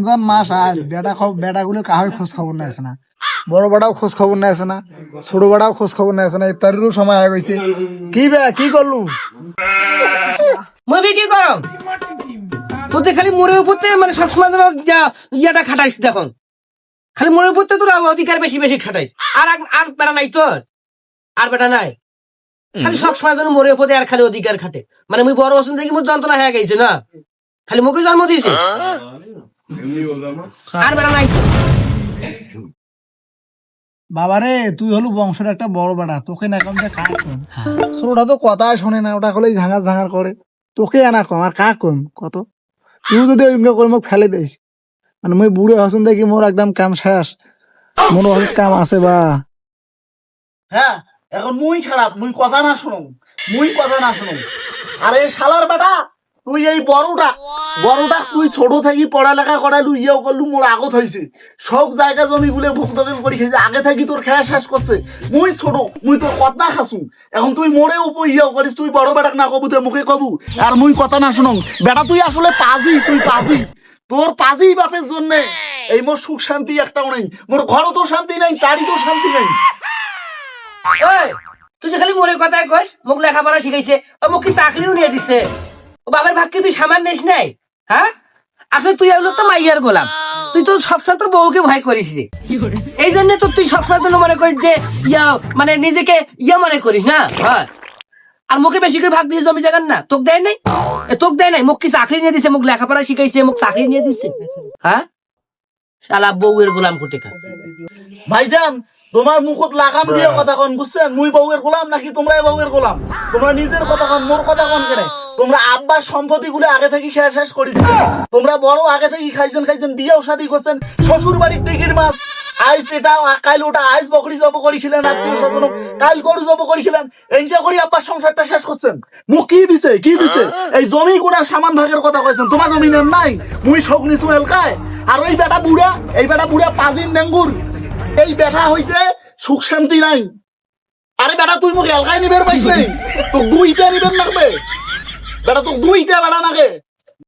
রমজান মাস আজ বেটা গুলো কাহার খোঁজ খবর নেই না, বড় বেটাও খোঁজ খবর নেই না, ছোট বেটাও খোঁজ খবর নেই না, ইফতারেরও সময় হয়ে গেছে। কি বে কি করলু? মই কি করম তোতে খালি মোড়ে উপরতে মানে সবসময় ইয়াটা খাটাইস দেখুন, খালি মোড়ে উপরতে তোর অধিকার বেশি বেশি খাটাইস। আর আর বেটা নাই তোর, আর বেটা নাই, খালি সবসময় যেন মোড়ে উপরতে আর খালি অধিকার খাটে। মানে মুই বড় অসুন দেখি মোর যন্ত্রণা হয়ে গেছে না, খালি মুখে জন্ম দিয়েছে, আর বেটা নাই। বাবারে তুই হলু বংশের একটা বড় বেটা, তোকে না কম কাক কম, ছোটটা তো কথাই শোনে না, ওটা হলে ঝাঙার ঝাঙার করে, তোকে আনা কম আর কাক কম কত। তুই যদি ওইগুলো করে মোক ফেলে দিস, মানে মুই বুড়ে হসুন দেখি মোর একদম কাম শেষ, মোর অনেক কাম আছে বা। হ্যাঁ এখন মুই খারাপ, মুই কথা না শুনো, মুই কথা না শুনো। আরে শালার বেটা, তুই এই বড়টা তুই ছোট থাকি পড়ালেখা করাইলু, ইয়েও করলু, মোর আগত হয়েছে, সব জায়গা জমি গুলে ভুক্তগেল করে খেয়েছে, আগে থাকি তোর খেয়া শেষ করছে। মুই ছোট, মুই তোর কথা খাসু, এখন তুই মোরে উপর ইয়েও করিস, তুই বড় বেটাক না কবু, তুই মুখে কবু, আর মুই কথা না শুনো। বেটা তুই আসলে পাজি, তুই পাজি, তোর পাজি বাপের জন্যে এই মোর সুখ শান্তি একটাও নেই, মোর ঘরও তো শান্তি নেই, তারই তো শান্তি নেই। ওই তুই যে খালি মোরে কথাই কইস, মোক লেখাপড়া শিখাইছে, ও মোক কি চাকরিও নিয়ে দিছে, ও বাবার ভাগ কি তুই সামান নিস নাই? হ্যাঁ আসলে তুই হলো তো মাইয়ার গোলাম, তুই তো সবসময় তোর বউকে ভয় করিস রে, এই জন্য তো তুই সবসময় জন্য মনে করিস যে ইয়া মানে নিজেকে ইয়া মনে করিস না। হ্যাঁ আর মুখে বেশি করে ভাগ দিয়ে জমি জায়গার না, তোকে দেয় নাই, তোকে দেয় নাই, মোক কি চাকরি নিয়ে দিছে, মোক লেখাপড়া শিখাইছে, মোক চাকরি নিয়ে দিছে। হ্যাঁ শালা বউয়ের গোলাম কোটে খা। ভাইজান তোমার মুখত লাগাম দিয়ে কথা কন, বুঝছেন? মুই বউয়ের গোলাম নাকি তোমরা বউয়ের গোলাম? তোমরা নিজের কথা কন, মোর কথা কন কেন? তোমরা আব্বার সম্পত্তি গুলো আগে থেকে খেয়া শেষ করে দিচ্ছেন, তোমরা বড় আগে থেকে খাইছেন, বিয়েও শাদী করছেন, শ্বশুর বাড়ির টিকিট মাছ, আইস এটা কাল ওটা, আইস বকরি জব করে খিলেন, আত্মীয় স্বজন কাল গরু জব করে খিলেন, এইটা করে আব্বার সংসারটা শেষ করছেন। মুখ কি দিছে এই জমি গুড়ার সামান ভাগের কথা কইছেন, তোমার জমি নেন নাই, মুই শোক নিছু এলকায়। আর ওই বেটা বুড়া পাজিন নেঙ্গুর, এই বেটা হইতে সুখ শান্তি নাই। আরে বেটা তুই মুখ এলকায় নিবের পাইস নাই, তো দুইটা নিবেন লাগবে বেটা, তো দুইটা বেটা নাগে।